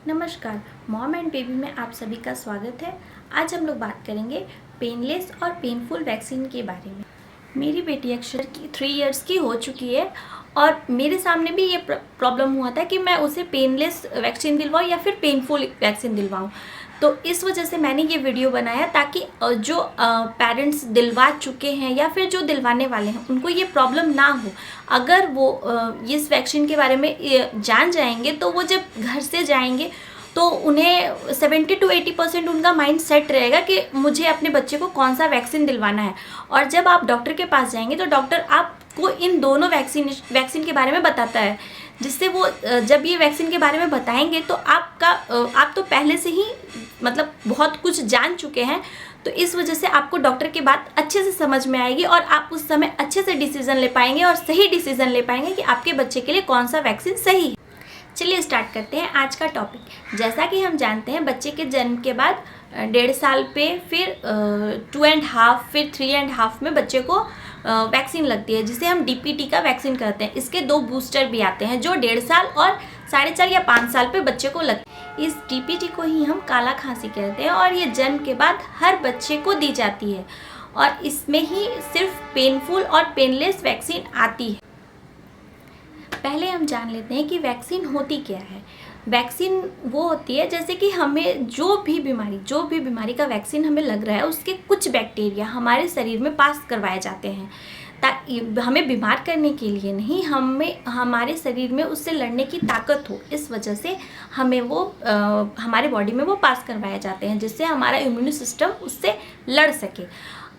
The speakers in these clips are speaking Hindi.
नमस्कार, मॉम एंड बेबी में आप सभी का स्वागत है। आज हम लोग बात करेंगे पेनलेस और पेनफुल वैक्सीन के बारे में। मेरी बेटी अक्षर की 3 इयर्स की हो चुकी है और मेरे सामने भी ये प्रॉब्लम हुआ था कि मैं उसे पेनलेस वैक्सीन दिलवाऊँ या फिर पेनफुल वैक्सीन दिलवाऊँ। तो इस वजह से मैंने ये वीडियो बनाया ताकि जो पेरेंट्स दिलवा चुके हैं या फिर जो दिलवाने वाले हैं उनको ये प्रॉब्लम ना हो। अगर वो इस वैक्सीन के बारे में जान जाएंगे तो वो जब घर से जाएंगे तो उन्हें 70 to 80% उनका माइंड सेट रहेगा कि मुझे अपने बच्चे को कौन सा वैक्सीन दिलवाना है। और जब आप डॉक्टर के पास जाएंगे तो डॉक्टर आपको इन दोनों वैक्सीन के बारे में बताता है, जिससे वो जब ये वैक्सीन के बारे में बताएंगे तो आप तो पहले से ही मतलब बहुत कुछ जान चुके हैं। तो इस वजह से आपको डॉक्टर की बात अच्छे से समझ में आएगी और आप उस समय अच्छे से डिसीजन ले पाएंगे और सही डिसीजन ले पाएंगे कि आपके बच्चे के लिए कौन सा वैक्सीन सही है। चलिए स्टार्ट करते हैं आज का टॉपिक। जैसा कि हम जानते हैं बच्चे के जन्म के बाद 1.5 साल पे फिर 2.5 फिर 3.5 में बच्चे को वैक्सीन लगती है, जिसे हम DPT का वैक्सीन कहते हैं। इसके 2 बूस्टर भी आते हैं जो 1.5 साल और 4.5 या 5 साल पे बच्चे को लगते हैं। इस DPT को ही हम काला खांसी कहते हैं और ये जन्म के बाद हर बच्चे को दी जाती है और इसमें ही सिर्फ पेनफुल और पेनलेस वैक्सीन आती है। पहले हम जान लेते हैं कि वैक्सीन होती क्या है। वैक्सीन वो होती है जैसे कि हमें जो भी बीमारी का वैक्सीन हमें लग रहा है उसके कुछ बैक्टीरिया हमारे शरीर में पास करवाए जाते हैं, ताकि हमें बीमार करने के लिए नहीं, हमारे शरीर में उससे लड़ने की ताकत हो। इस वजह से हमें वो हमारे बॉडी में वो पास करवाए जाते हैं, जिससे हमारा इम्यून सिस्टम उससे लड़ सके।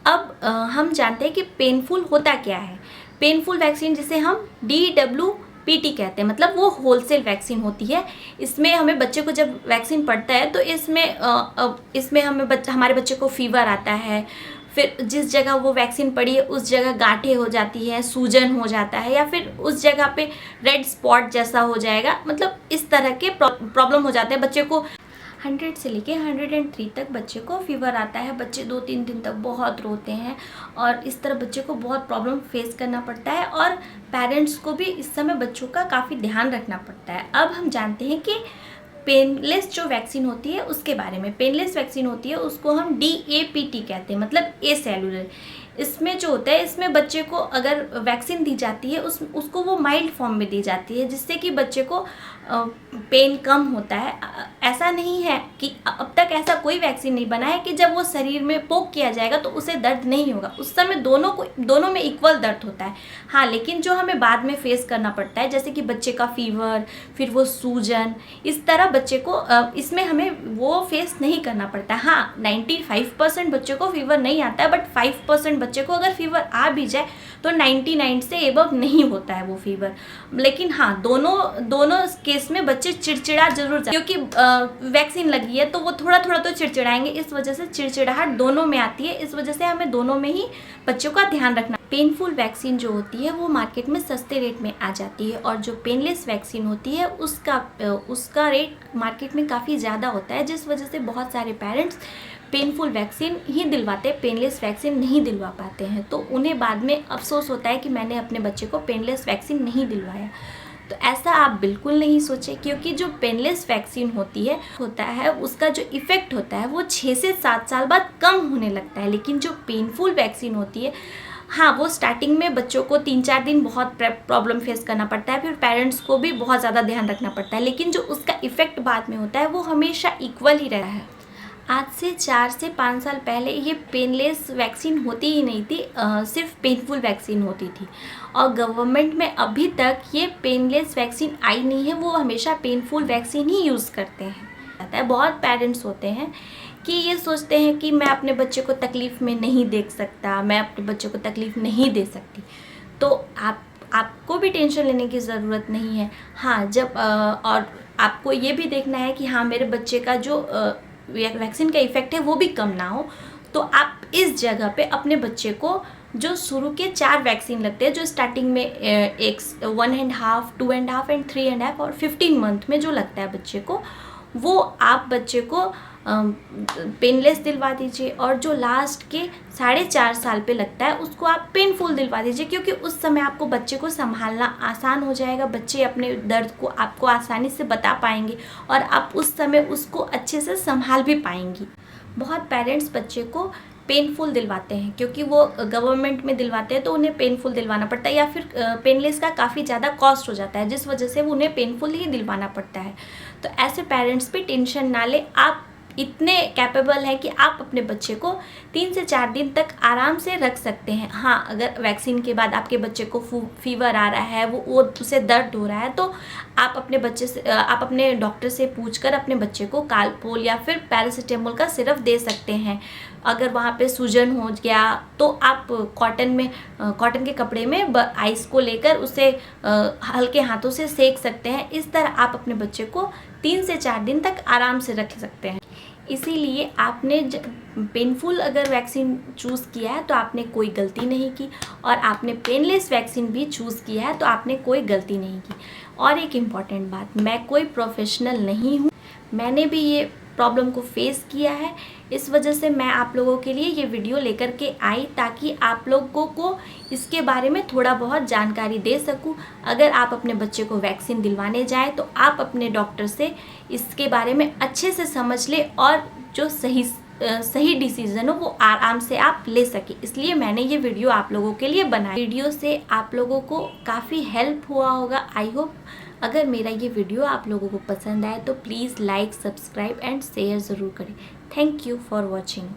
अब हम जानते हैं कि पेनफुल होता क्या है। पेनफुल वैक्सीन जिसे हम DWPT कहते हैं, मतलब वो होलसेल वैक्सीन होती है। इसमें हमें बच्चे को जब वैक्सीन पड़ता है तो इसमें हमारे बच्चे को फीवर आता है, फिर जिस जगह वो वैक्सीन पड़ी है उस जगह गांठें हो जाती है, सूजन हो जाता है, या फिर उस जगह पे रेड स्पॉट जैसा हो जाएगा। मतलब इस तरह के प्रॉब्लम हो जाते हैं बच्चे को। 100 से लेके 103 तक बच्चे को फीवर आता है। बच्चे 2-3 दिन तक बहुत रोते हैं और इस तरह बच्चे को बहुत प्रॉब्लम फेस करना पड़ता है और पेरेंट्स को भी इस समय बच्चों का काफ़ी ध्यान रखना पड़ता है। अब हम जानते हैं कि पेनलेस जो वैक्सीन होती है उसके बारे में। पेनलेस वैक्सीन होती है उसको हम DAPT कहते हैं, मतलब एसेलुलर। इसमें जो होता है, इसमें बच्चे को अगर वैक्सीन दी जाती है उसको वो माइल्ड फॉर्म में दी जाती है, जिससे कि बच्चे को पेन कम होता है। ऐसा नहीं है कि अब तक ऐसा कोई वैक्सीन नहीं बना है कि जब वो शरीर में पोक किया जाएगा तो उसे दर्द नहीं होगा। उस समय दोनों में इक्वल दर्द होता है। हाँ, लेकिन जो हमें बाद में फेस करना पड़ता है, जैसे कि बच्चे का फीवर, फिर वो सूजन, इस तरह बच्चे को इसमें हमें वो फेस नहीं करना पड़ता। हाँ, 95% बच्चे को फीवर नहीं आता है, बट 5% बच्चे को अगर फीवर आ भी जाए तो 99 से एबव नहीं होता है वो फीवर। लेकिन हाँ, दोनों केस में बच्चे चिड़चिड़ा जरूर जाते, क्योंकि वैक्सीन लगी है तो वो थोड़ा थोड़ा तो चिड़चिड़ाएंगे। इस वजह से चिड़चिड़ाहट दोनों में आती है। इस वजह से हमें दोनों में ही बच्चों का ध्यान रखना। पेनफुल वैक्सीन जो होती है वो मार्केट में सस्ते रेट में आ जाती है और जो पेनलेस वैक्सीन होती है उसका रेट मार्केट में काफ़ी ज़्यादा होता है, जिस वजह से बहुत सारे पेरेंट्स पेनफुल वैक्सीन ही दिलवाते हैं, पेनलेस वैक्सीन नहीं दिलवा पाते हैं। तो उन्हें बाद में अफसोस होता है कि मैंने अपने बच्चे को पेनलेस वैक्सीन नहीं दिलवाया। तो ऐसा आप बिल्कुल नहीं सोचें, क्योंकि जो पेनलेस वैक्सीन होता है उसका जो इफ़ेक्ट होता है वो 6 से 7 साल बाद कम होने लगता है। लेकिन जो पेनफुल वैक्सीन होती है, हाँ, वो स्टार्टिंग में बच्चों को 3-4 दिन बहुत प्रॉब्लम फेस करना पड़ता है, फिर पेरेंट्स को भी बहुत ज़्यादा ध्यान रखना पड़ता है, लेकिन जो उसका इफ़ेक्ट बाद में होता है वो हमेशा इक्वल ही रहा है। आज से 4 से 5 साल पहले ये पेनलेस वैक्सीन होती ही नहीं थी, सिर्फ पेनफुल वैक्सीन होती थी। और गवर्नमेंट में अभी तक ये पेनलेस वैक्सीन आई नहीं है, वो हमेशा पेनफुल वैक्सीन ही यूज़ करते हैं। बहुत पेरेंट्स होते हैं कि ये सोचते हैं कि मैं अपने बच्चे को तकलीफ़ में नहीं देख सकता, मैं अपने बच्चे को तकलीफ़ नहीं दे सकती। तो आपको भी टेंशन लेने की ज़रूरत नहीं है। हाँ, और आपको ये भी देखना है कि हाँ, मेरे बच्चे का जो वैक्सीन का इफ़ेक्ट है वो भी कम ना हो। तो आप इस जगह पे अपने बच्चे को जो शुरू के 4 वैक्सीन लगते हैं, जो स्टार्टिंग में 1.5, 2.5 एंड 3.5 और 15 मंथ में जो लगता है बच्चे को, वो आप बच्चे को पेनलेस दिलवा दीजिए, और जो लास्ट के 4.5 साल पे लगता है उसको आप पेनफुल दिलवा दीजिए, क्योंकि उस समय आपको बच्चे को संभालना आसान हो जाएगा। बच्चे अपने दर्द को आपको आसानी से बता पाएंगे और आप उस समय उसको अच्छे से संभाल भी पाएंगी। बहुत पेरेंट्स बच्चे को पेनफुल दिलवाते हैं, क्योंकि वो गवर्नमेंट में दिलवाते हैं तो उन्हें पेनफुल दिलवाना पड़ता है, या फिर पेनलेस का काफ़ी ज़्यादा कॉस्ट हो जाता है, जिस वजह से उन्हें पेनफुल ही दिलवाना पड़ता है। तो ऐसे पेरेंट्स पे टेंशन ना ले, आप इतने कैपेबल हैं कि आप अपने बच्चे को 3 से 4 दिन तक आराम से रख सकते हैं। हाँ, अगर वैक्सीन के बाद आपके बच्चे को फीवर आ रहा है, वो उसे दर्द हो रहा है, तो आप अपने डॉक्टर से पूछकर अपने बच्चे को कालपोल या फिर पैरासीटामोल का सिरप दे सकते हैं। अगर वहाँ पे सूजन हो गया तो आप कॉटन के कपड़े में आइस को लेकर उसे हल्के हाथों से सेक सकते हैं। इस तरह आप अपने बच्चे को 3 से 4 दिन तक आराम से रख सकते हैं। इसीलिए आपने पेनफुल अगर वैक्सीन चूज़ किया है तो आपने कोई गलती नहीं की, और आपने पेनलेस वैक्सीन भी चूज़ किया है तो आपने कोई गलती नहीं की। और एक इम्पॉर्टेंट बात, मैं कोई प्रोफेशनल नहीं हूँ, मैंने भी ये प्रॉब्लम को फेस किया है, इस वजह से मैं आप लोगों के लिए ये वीडियो लेकर के आई, ताकि आप लोगों को इसके बारे में थोड़ा बहुत जानकारी दे सकूं। अगर आप अपने बच्चे को वैक्सीन दिलवाने जाएं तो आप अपने डॉक्टर से इसके बारे में अच्छे से समझ लें, और जो सही डिसीज़न हो वो आराम से आप ले सके। इसलिए मैंने ये वीडियो आप लोगों के लिए बनाई। वीडियो से आप लोगों को काफ़ी हेल्प हुआ होगा, आई होप। अगर मेरा ये वीडियो आप लोगों को पसंद आए तो please like, subscribe and share ज़रूर करें। Thank you for watching.